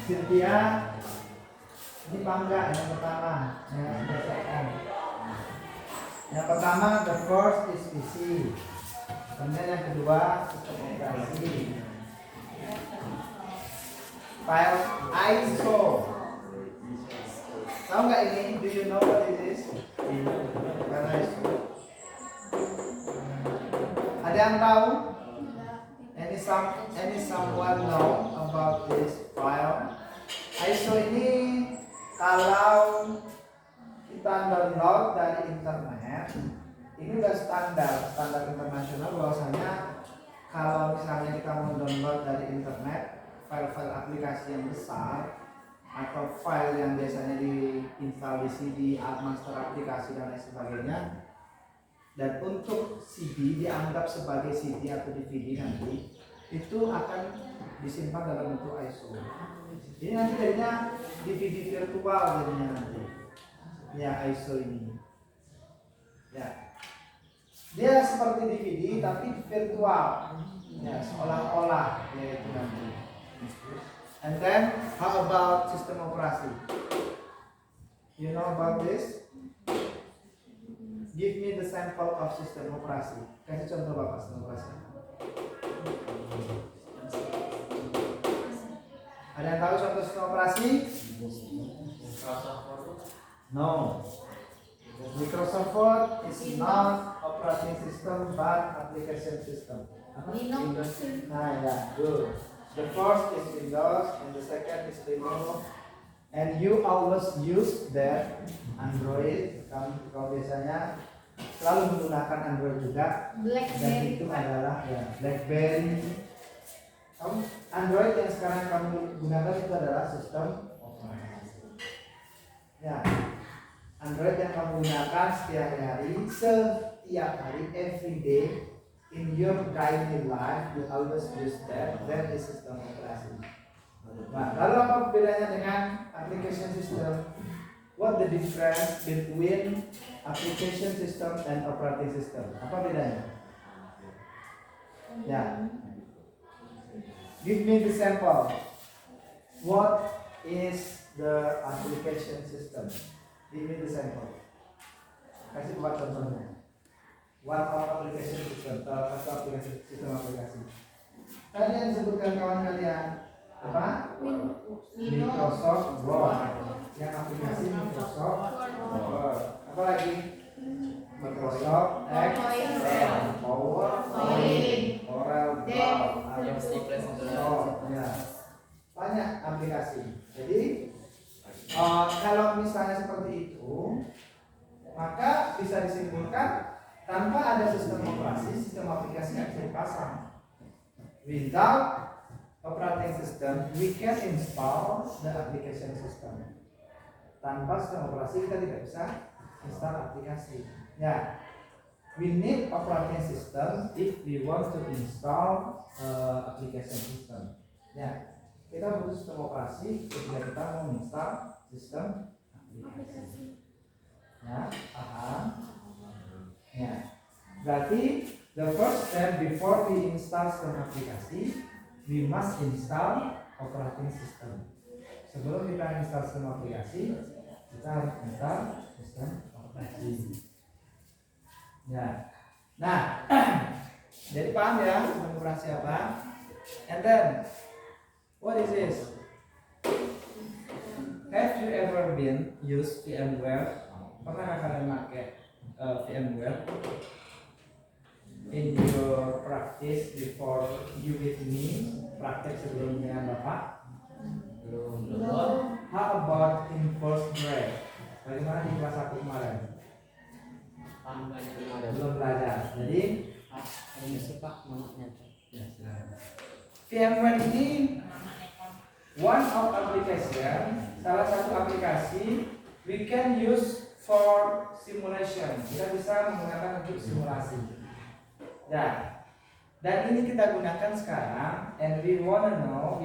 Cynthia, ini bangga yang pertama, yang pertama the first is PC, kemudian yang kedua sistem operasi. File ISO. Tahu nggak ini? Do you know what it is? File ISO. Ada yang tahu? Someone know about this file? ISO ini kalau kita download dari internet, ini udah standar internasional bahwasanya kalau misalnya kita mau download dari internet file-file aplikasi yang besar atau file yang biasanya diinstal di CD, master aplikasi dan lain sebagainya, dan untuk CD dianggap sebagai CD atau DVD nanti itu akan disimpan dalam bentuk ISO. Ini nanti jadinya DVD virtual jadinya nanti. Ya, ISO ini. Ya. Dia seperti DVD tapi virtual. Ya, seolah-olah yaitu nanti. And then how about sistem operasi? You know about this? Give me the sample of sistem operasi. Kasih contoh Bapak sistem operasi. Ada yang tahu contoh sistem operasi? No. Microsoft Word is not operating system but application system. Windows. Nah ya, good. The first is Windows and the second is Linux. And you always use that Android. Kamu biasanya selalu menggunakan Android juga. Dan itu adalah ya, BlackBerry. Android yang sekarang kamu gunakan itu adalah sistem operasi. Ya, Android yang kamu gunakan setiap hari, every day in your daily life, you always use that is sistem operasi. Nah, lalu apa bedanya dengan application system? What the difference between application system and operating system? Apa bedanya? Ya. Give me the sample. What is the application system? Give me the sample. Kasih buat contohnya. What are application system? Atau aplikasi sistem aplikasi. Kalian sebutkan kawan kalian apa? Microsoft Word. Yang aplikasi Microsoft Word. Apa lagi? Microsoft Excel, PowerPoint, Corel Draw, ya. Banyak aplikasi. Jadi kalau misalnya seperti itu, maka bisa disimpulkan tanpa ada sistem operasi, sistem aplikasi yang bisa dipasang. Without operating system, we can install the application system. Tanpa sistem operasi kita tidak bisa install aplikasi. Ya, we need operating system if we want to install application system. Ya, kita butuh sistem operasi ketika kita mau install sistem aplikasi. Ya, paham? Ya, berarti the first step before we install sistem aplikasi, we must install operating system. Sebelum kita install sistem aplikasi, kita harus install sistem operasi. Ya, nah, jadi paham ya sistem operasi apa? And then, what is this? Have you ever been use VMware? Pernah kalian pakai VMware in your practice before you with me? Praktek sebelumnya Bapak? Belum. How about in first grade? Bagaimana di kelas 1 kemarin? Belum belajar. Jadi VMware ini one of application, salah satu aplikasi we can use for simulation. Kita bisa menggunakan untuk simulasi. Ya. Dan ini kita gunakan sekarang, and we will know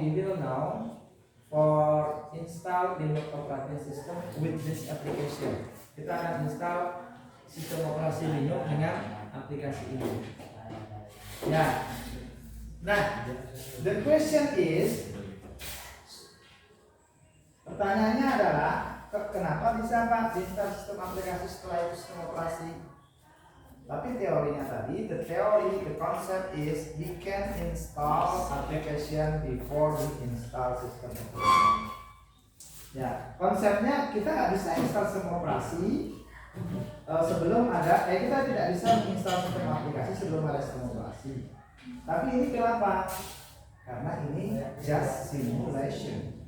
for install Linux operating system with this application. Kita akan install sistem operasi Linux dengan aplikasi ini. Ya. Nah, the question is, Pertanyaannya adalah kenapa bisa Pak install sistem aplikasi setelah itu sistem operasi? Tapi teorinya tadi, the concept is we can install application before we install system operation. Ya, konsepnya kita nggak bisa install sistem operasi sebelum ada, kita tidak bisa menginstal sistem aplikasi sebelum ada sistem operasi. Tapi ini kenapa? Karena ini just simulation,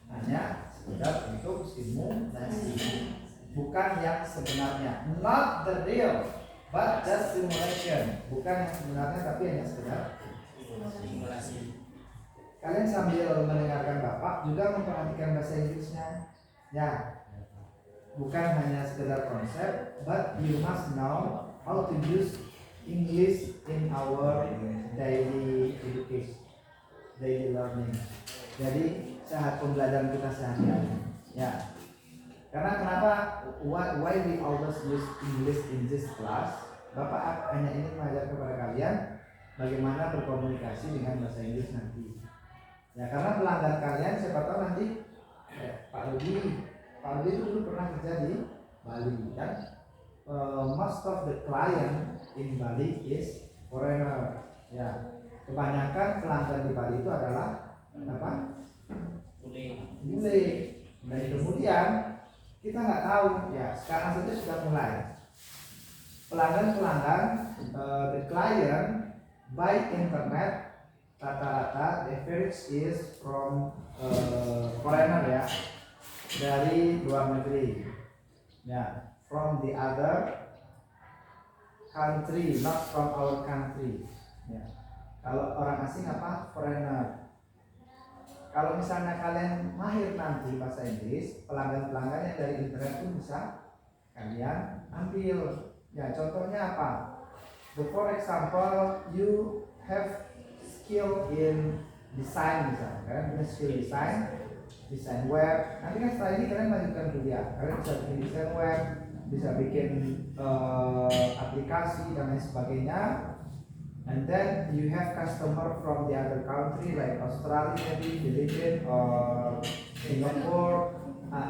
hanya sekedar untuk simulasi, bukan yang sebenarnya, not the real, but just simulation, bukan yang sebenarnya tapi hanya sekedar simulasi. Kalian sambil mendengarkan Bapak juga memperhatikan bahasa Inggrisnya, ya. Bukan hanya sekedar konsep, but you must know how to use English in our daily education, daily learning. Jadi saat pembelajaran kita sehari-hari. Ya. Karena kenapa? Why we always use English in this class? Bapak hanya ingin mengajar kepada kalian bagaimana berkomunikasi dengan bahasa Inggris nanti. Ya, karena pelanggan kalian siapa tahu nanti Pak Rudi itu dulu pernah kerja di Bali kan. Most of the client in Bali is foreigner. Ya, kebanyakan pelanggan di Bali itu adalah apa? Bule. Dan kemudian kita nggak tahu ya. Sekarang saja sudah mulai pelanggan the client by internet rata-rata the average is from foreigner ya, dari luar negeri ya, from the other country, not from our country ya. Kalau orang asing apa? Foreigner. Kalau misalnya kalian mahir nanti bahasa Inggris, pelanggan-pelanggan yang dari internet itu bisa kalian ambil ya. Contohnya apa? For example, you have skill in design misalnya, kalian punya skill design web. Nanti kan setelah ini kalian lanjutkan kuliah, kalian bisa bikin desain web, bisa bikin aplikasi dan lain sebagainya. And then you have customer from the other country like Australia, maybe Philippines or Singapore.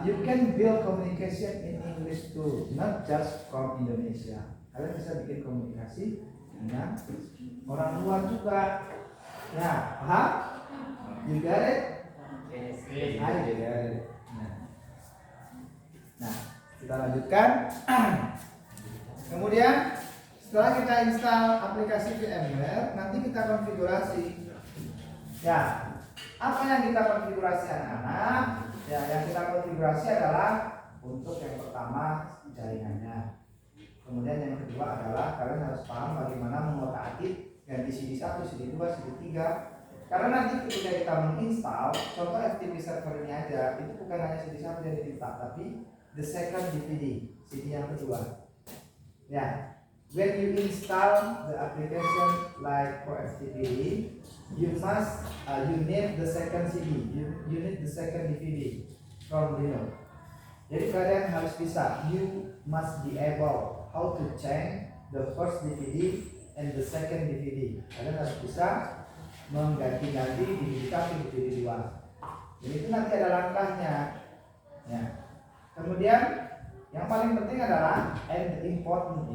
You can build communication in English too, not just from Indonesia. Kalian bisa bikin komunikasi dengan orang luar juga. Ya, paham? You got it? Yes. I get it. Nah, kita lanjutkan. Kemudian setelah kita install aplikasi VMware, nanti kita konfigurasi. Ya, apa yang kita konfigurasi anak-anak? Ya, yang kita konfigurasi adalah untuk yang pertama jaringannya. Kemudian yang kedua adalah kalian harus paham bagaimana mengotak-atik ganti CD1, CD2, CD3. Karena nanti ketika kita menginstal, contoh FTP server ini aja, itu bukan hanya CD1 yang diminta, tapi the second DVD, CD yang kedua. Ya, when you install the application like for FTP, you need the second CD, you need the second DVD from Linux. Jadi kalian harus bisa, you must be able how to change the first DVD and the second DVD. Kalian harus bisa mengganti-ganti DVD 1 DVD 2. Jadi itu nanti ada langkahnya. Ya. Kemudian yang paling penting adalah the important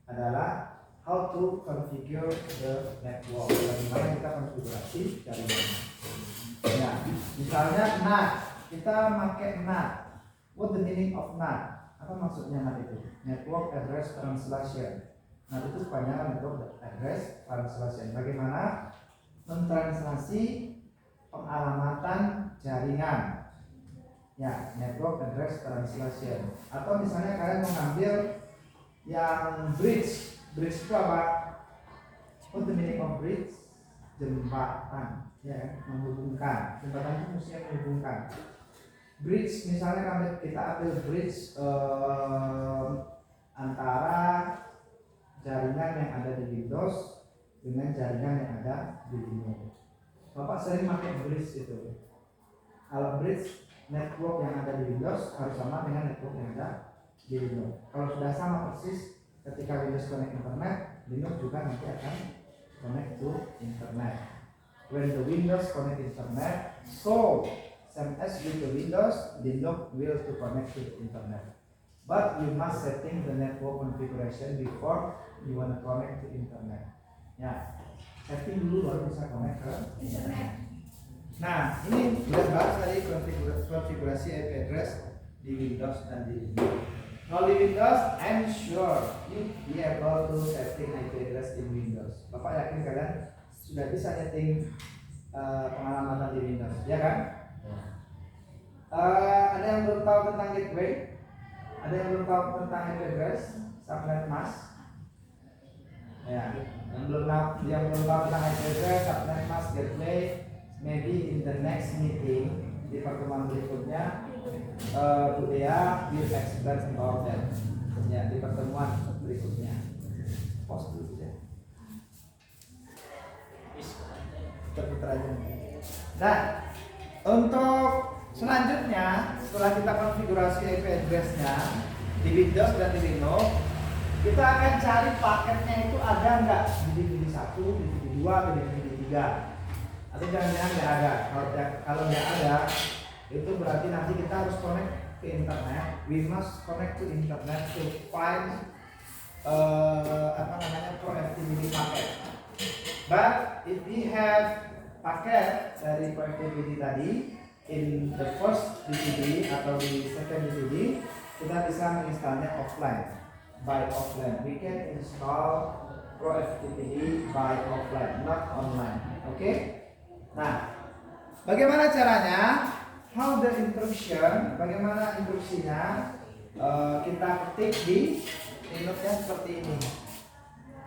adalah how to configure the network. Bagaimana kita konfigurasi jaringan. Ya, misalnya NAT, kita pakai NAT. What the meaning of NAT? Apa maksudnya NAT itu? Network Address Translation. NAT itu kepanjangan Network Address Translation. Bagaimana mentranslasi pengalamatan jaringan. Ya, Network Address Translation. Atau misalnya kalian mengambil yang bridge. Bridge itu apa? What the meaning of bridge? Jembatan, ya, menghubungkan. Jembatan itu mestinya menghubungkan. Bridge, misalnya kita ambil bridge antara jaringan yang ada di Windows dengan jaringan yang ada di Linux. Bapak sering pakai bridge itu. Kalau bridge network yang ada di Windows harus sama dengan network yang ada di Linux. Kalau sudah sama persis, ketika Windows connect internet, Linux juga nanti akan connect to internet. when the Windows connect internet. So same as with the Windows, the node will to connect to the internet. But you must setting the network configuration before you want to connect to internet. Ya, setting dulu baru bisa connect ke internet. Nah, ini kita bahas tadi konfigurasi IP address di Windows dan di Linux. Kalau di Windows, I'm sure you be able to setting IP address in Windows. Bapak yakin kalian sudah bisa setting pengalaman di Windows, ya kan? Ada yang belum tahu tentang gateway? Ada yang belum tahu tentang IP address, subnet mask? Ya, yang belum tahu tentang IP address, subnet mask, gateway, maybe in the next meeting di pertemuan berikutnya, Bu Dea will explain about that. Ya, di pertemuan berikutnya. Post dulu ya. Putar aja. Nah, untuk selanjutnya setelah kita konfigurasi IP address-nya di Windows dan di Linux, kita akan cari paketnya itu ada nggak di DVD 1, DVD 2, atau di DVD 3. Atau jangan-jangan nggak ada. Kalau nggak ada, itu berarti nanti kita harus connect ke internet. We must connect to internet to find Pro FTPD paket. But if we have paket dari Pro FTPD tadi in the first DVD atau di second DVD, kita bisa menginstalnya offline, by offline. We can install Pro FTPD by offline, not online. Oke? Nah, bagaimana caranya? How the instruction? Bagaimana instruksinya? Kita ketik di Linuxnya seperti ini.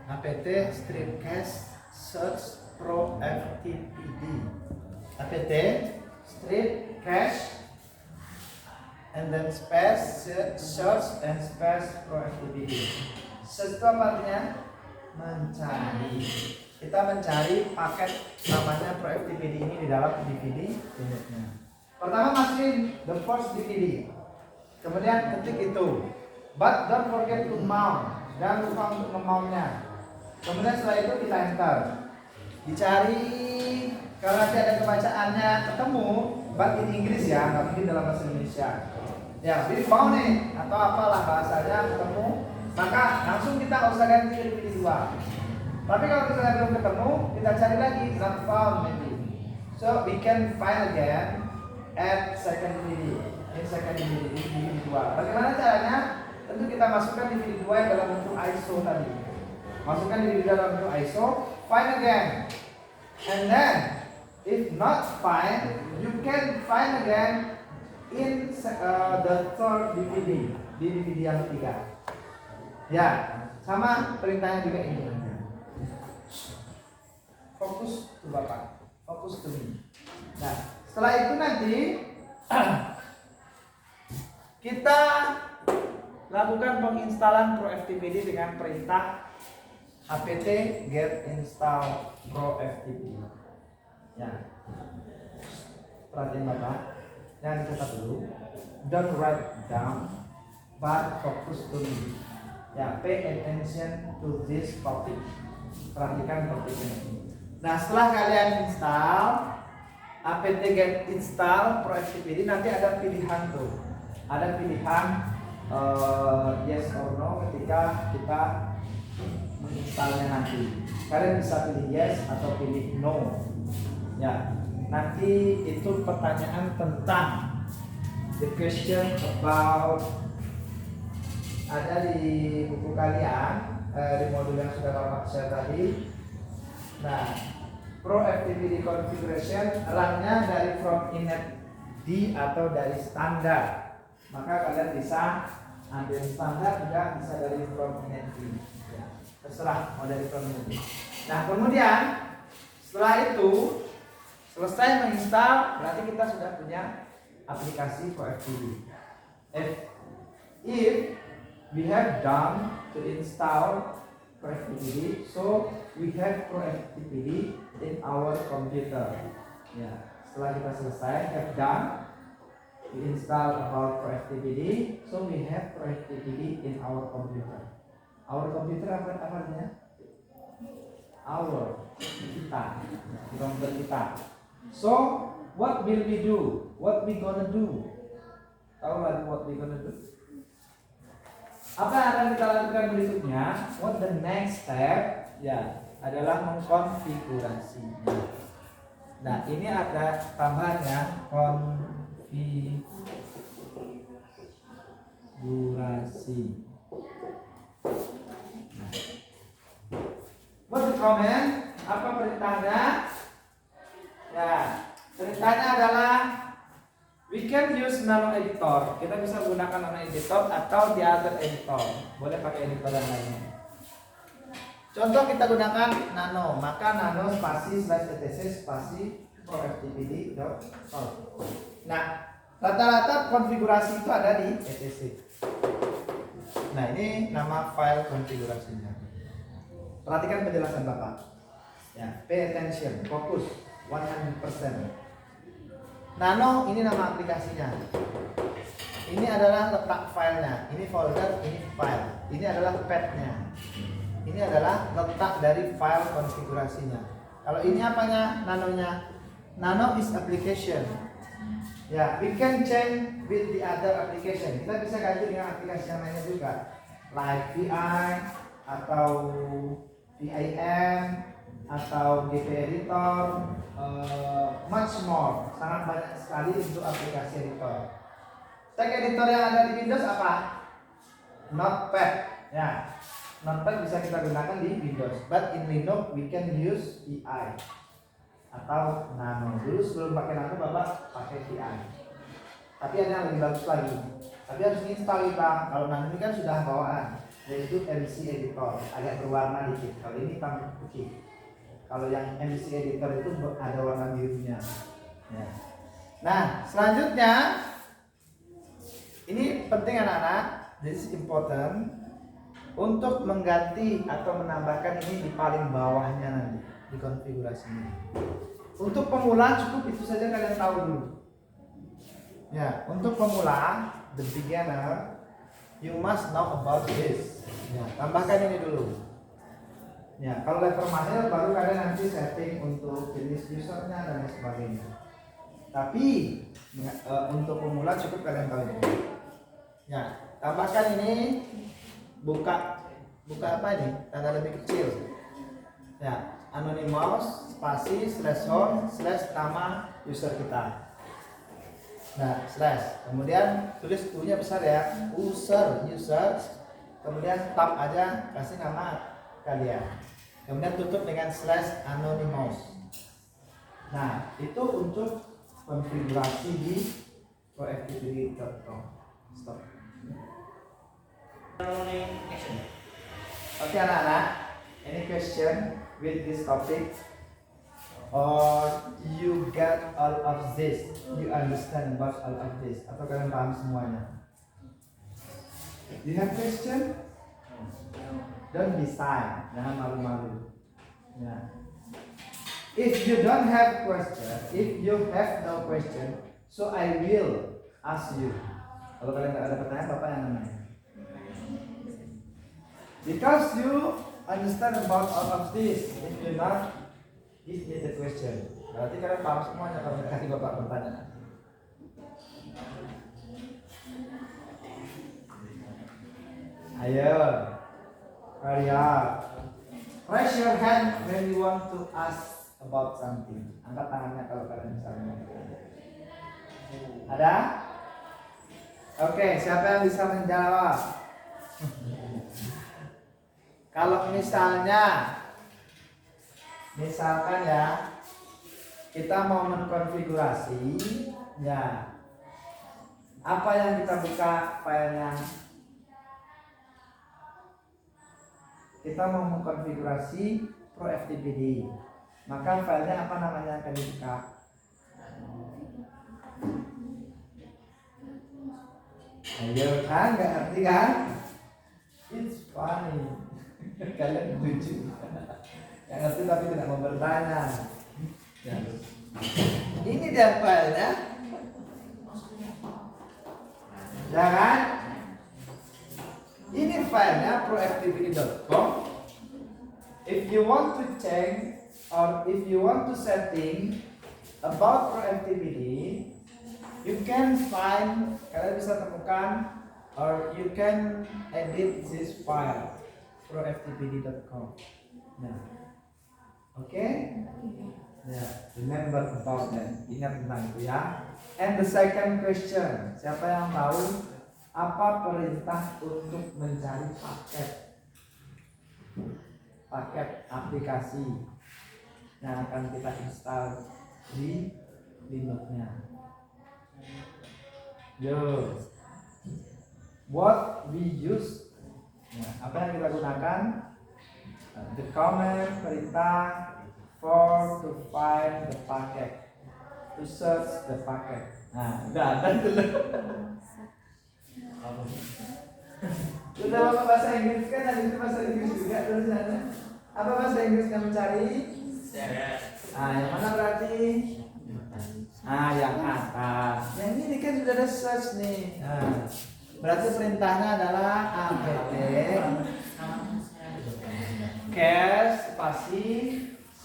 apt stripcast search Pro FTPD. apt stripcast and then space search and space Pro FTPD. Search itu apa artinya? Mencari. Kita mencari paket namanya Pro FTPD ini di dalam DVD Linuxnya. Pertama masukin the first DVD, kemudian ketik itu, but don't forget to mount, jangan lupa untuk memountnya. Kemudian setelah itu kita enter, dicari, kalau nanti ada kebacaannya ketemu, but in Inggris ya, nggak mungkin dalam bahasa Indonesia. Ya, jadi found nih atau apalah bahasanya ketemu, maka langsung kita usah ganti ke DVD 2. Tapi kalau misalnya belum ketemu, kita cari lagi not found maybe. So we can find again at second DVD, in second DVD 2. Bagaimana caranya? Tentu kita masukkan DVD 2 yang dalam bentuk ISO tadi. Masukkan DVD dalam bentuk ISO, find again, and then if not find, you can find again in the third DVD, di DVD yang ketiga. Ya, sama perintahnya juga ini. Fokus ke Bapak, fokus ke ini. Nah, setelah itu nanti kita lakukan penginstalan Pro FTPD dengan perintah apt get install Pro FTPD. Ya, perhatian Bapak, jangan dicatat dulu. Don't write down, but focus to me. Ya, pay attention to this topic. Perhatikan topik ini. Nah, setelah kalian install apt get install Pro FTPD, nanti ada pilihan tuh. Ada pilihan yes or no ketika kita menginstalnya nanti. Kalian bisa pilih yes atau pilih no. Ya, nanti itu pertanyaan tentang the question about, ada di buku kalian, di modul yang sudah Bapak share tadi. Nah, Pro FTPD configuration run-nya dari from init D atau dari standar. Maka kalian bisa ambil standar, juga bisa dari from init D. Ya, terserah mau dari from init D. Nah, kemudian setelah itu selesai menginstal, berarti kita sudah punya aplikasi Pro FTPD. If we have done to install Pro FTPD, so we have Pro FTPD in our computer. Ya, setelah kita selesai have done, we install about Pro FTPD, so we have Pro FTPD in our computer. Our computer apa artinya? kita, di komputer kita. So what will we do? What we gonna do? Tahu lagi what we gonna do? Apa yang akan kita lakukan berikutnya? What the next step? Ya, adalah mengkonfigurasinya. Nah, ini ada tambahannya, konfigurasi. What the command? Apa perintahnya? Ya, perintahnya adalah we can use nano editor. Kita bisa gunakan nano editor atau the other editor. Boleh pakai editor yang lainnya. Contoh kita gunakan nano, maka nano spasi /etc spasi proftpd.org. Nah, rata-rata konfigurasi itu ada di etc. Nah, ini nama file konfigurasinya. Perhatikan penjelasan Bapak. Ya, pay attention, fokus 100%. Nano ini nama aplikasinya. Ini adalah letak filenya. Ini folder, ini file. Ini adalah path-nya. Ini adalah letak dari file konfigurasinya. Kalau ini apanya? Nanonya. Nano is application. Ya, we can change with the other application. Kita bisa ganti dengan aplikasi yang lainnya juga, like VI atau VIM atau GP Editor, much more, sangat banyak sekali untuk aplikasi editor. Tag editor yang ada di Windows apa? Notepad. Ya, Notepad bisa kita gunakan di Windows, but in Linux we can use VI atau Nano. Dulu sebelum pakai Nano Bapak pakai VI. Tapi ada yang lebih bagus lagi. Tapi harus install kita. Kalau Nano ini kan sudah bawaan, yaitu MC Editor, agak berwarna dikit. Kalau ini hitam putih. Kalau yang MC Editor itu ada warna birunya. Ya. Nah, selanjutnya ini penting anak-anak. This is important untuk mengganti atau menambahkan ini di paling bawahnya nanti di konfigurasinya. Untuk pemula cukup itu saja kalian tahu dulu. Ya, untuk pemula, the beginner, you must know about this. Ya, tambahkan ini dulu. Ya, kalau level master baru kalian nanti setting untuk jenis usernya dan lain sebagainya. Tapi untuk pemula cukup kalian tahu ini. Ya, tambahkan ini, buka apa ini? Tanda lebih kecil. Ya, anonymous spasi /home/ nama user kita. Nah, slash. Kemudian tulis U-nya besar ya. user, kemudian tab aja, kasih nama kalian. Kemudian tutup dengan /anonymous. Nah, itu untuk konfigurasi di proftpd.com. Stop. Oke anak-anak, any question with this topic? Or you get all of this, you understand about all of this, atau kalian paham semuanya? You have question? Don't be shy, jangan malu-malu. Ya. If you don't have question, if you have no question, so I will ask you. Kalau kalian nggak ada pertanyaan, Bapak yang nanya. Because you understand about all of this, if you not, give me the question. Berarti kalian paham semuanya kalau kasih Bapak pertanyaan. Ayo, hurry up. Raise your hand when you want to ask about something. Angkat tangannya kalau kalian misalnya. Ada? Oke, siapa yang bisa menjawab? Kalau misalkan ya, kita mau mengkonfigurasi, ya, apa yang kita buka filenya? Kita mau mengkonfigurasi proftpd, maka filenya apa namanya akan dibuka? Ayo kan, nggak ngerti kan? It's funny. Kalian lucu. Yang ngerti tapi tidak mau bertanya. Ya. Ini dia filenya. Ya kan? Ini filenya proftpd.com. if you want to change or if you want to setting about ProFTPD, you can find, kalian bisa temukan or you can edit this file proftpd.com. Nah, oke? Ya, remember about that. Ingat tentang itu ya. And the second question, siapa yang tahu apa perintah untuk mencari paket aplikasi yang akan kita install di Linux-nya? Yo, what we use, apa yang kita gunakan? The command perintah for to find the packet, to search the packet. Nah, udah ada dulu. Sudah apa bahasa Inggris kan? Ada itu bahasa Inggris juga tulisannya. Apa bahasa Inggrisnya mencari? Nah, yang mana berarti? Ah, yang atas. Yang ini kan sudah ada search nih. Nah, berarti perintahnya adalah apt cache spasi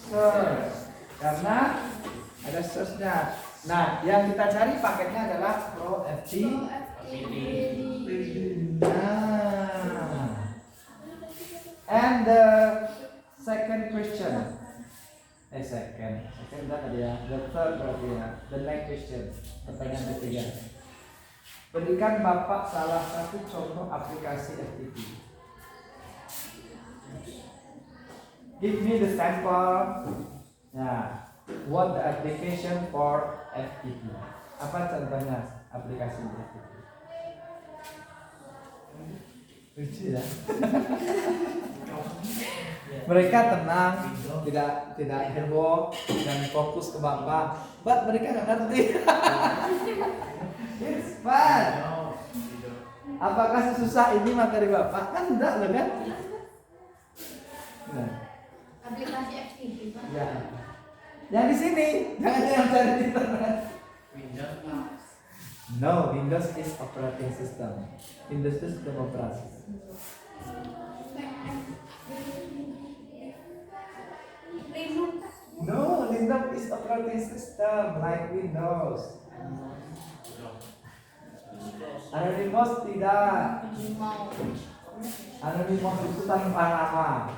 search, karena ada searchnya. Nah, yang kita cari paketnya adalah ProFTPD. Nah, and the second question. Second tadi ya. The third berarti ya. The next question. Pertanyaan ketiga. Berikan Bapak salah satu contoh aplikasi FTP. Give me the sample. Nah, what the application for FTP? Apa contohnya aplikasi FTP? Lucu ya. Mereka tenang, tidak heboh dan fokus ke Bapak. But mereka nggak ngerti. It's fun. Apakah sesusah ini materi Bapak? Kan enggak loh kan? Nah. Aplikasi FTP Pak. Ya. Yang di sini, jangan yang cari di internet. Windows Pak. No, Windows is operating system. Windows itu sistem operasi. No, Linux is operating system like Windows. Anonymous tidak. Anonymous itu tanpa nama.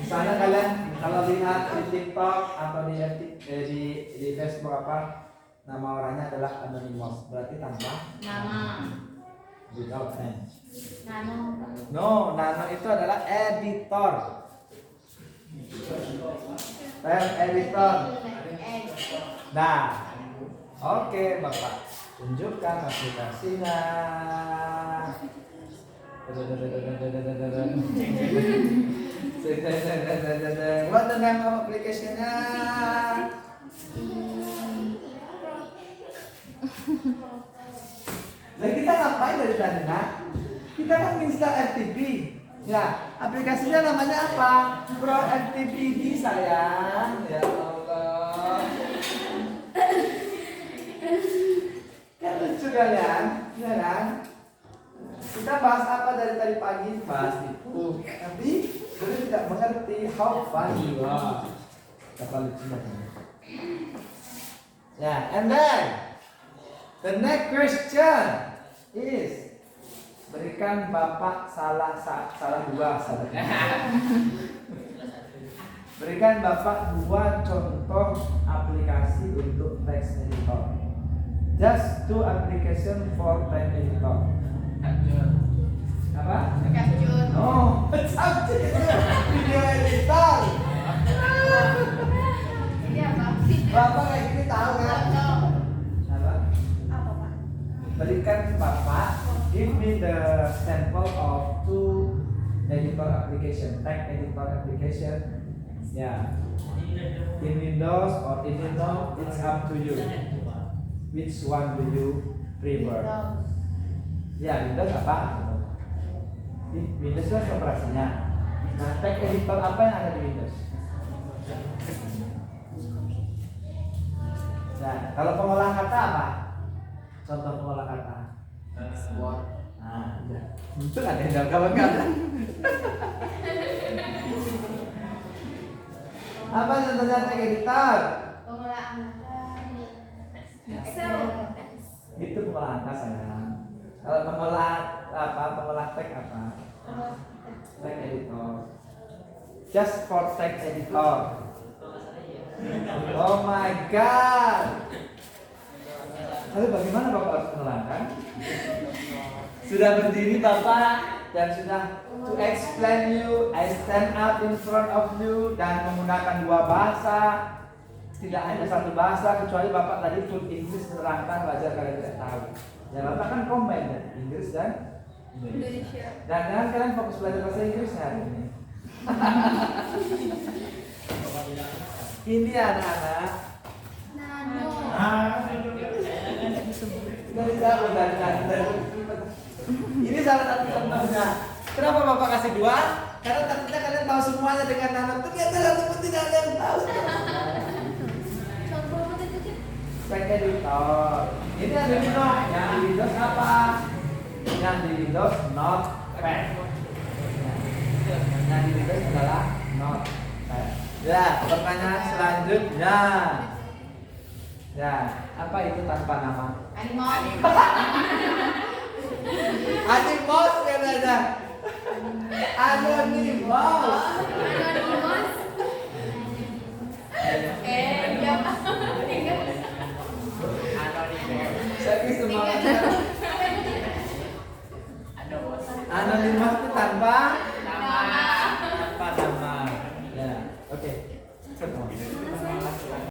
Misalnya kalian kalau lihat di TikTok atau di Facebook apa, nama orangnya adalah anonymous, berarti tanpa Nama. without name. Nano. No, nano itu adalah editor. File editor. Nah, oke Bapak, tunjukkan aplikasinya. What the name of application-nya? Nah, kita ngapain dari tadi, Nak? Kita kan install FTP. Ya, aplikasinya namanya apa? ProFTPD sayang. Ya Allah. Kan lucu kalian, ya kan? Kita bahas apa dari tadi pagi? Bahas itu. Tapi kita tidak mengerti how funny. Wah, apa lucunya? Ya, and then the next question is, berikan Bapak salah dua. Berikan Bapak dua contoh aplikasi untuk text editor. Just two application for text editor. Apa? Capture. Oh, capture. Video editor. Iya Pak. Bapak kayak gini tahu kan? Apa? Apa Pak? Berikan Bapak, give me the sample of two editor application, text editor application. Ya, in Windows or in Linux, it's up to you. Which one do you prefer? Ya, Windows apa? Windows itu operasinya. Nah, text editor apa yang ada di Windows? Nah, kalau pengolah kata apa? Contoh pengolah kata. Word. Nah, udah. Itu ada yang kawan-kawan. Apa contohnya tag editor? Pengolahan Excel. Itu pengolah angka sayang. Kalau pengolah apa? Pengolah tag apa? Tag editor. Just for tag editor. Oh my god. Lalu bagaimana Bapak harus menerangkan? Sudah berdiri Bapak dan sudah to explain you, I stand up in front of you dan menggunakan dua bahasa, tidak hanya satu bahasa kecuali Bapak tadi full Inggris menerangkan wajar kalian tidak tahu. Ya Bapak kan komen ya, Inggris dan Indonesia. dan jangan kalian fokus belajar bahasa Inggris hari ini. Ini anak-anak Nano. dari siapa dari ini salah satu contohnya. Kenapa Bapak kasih dua? Karena takutnya kalian tahu semuanya dengan nano. Ternyata satu pun tidak ada yang tahu. Contoh apa tadi? Tag editor. Ini ada di Windows. Yang di Windows apa? Yang di Windows Notepad. Yang di Windows adalah Notepad. Ya, pertanyaan selanjutnya. Ya, apa itu tanpa nama? Animal. Anonymous kan ada. Anonymous. Anonymous. Ya Pak. Saya semangat. Anonymous itu tanpa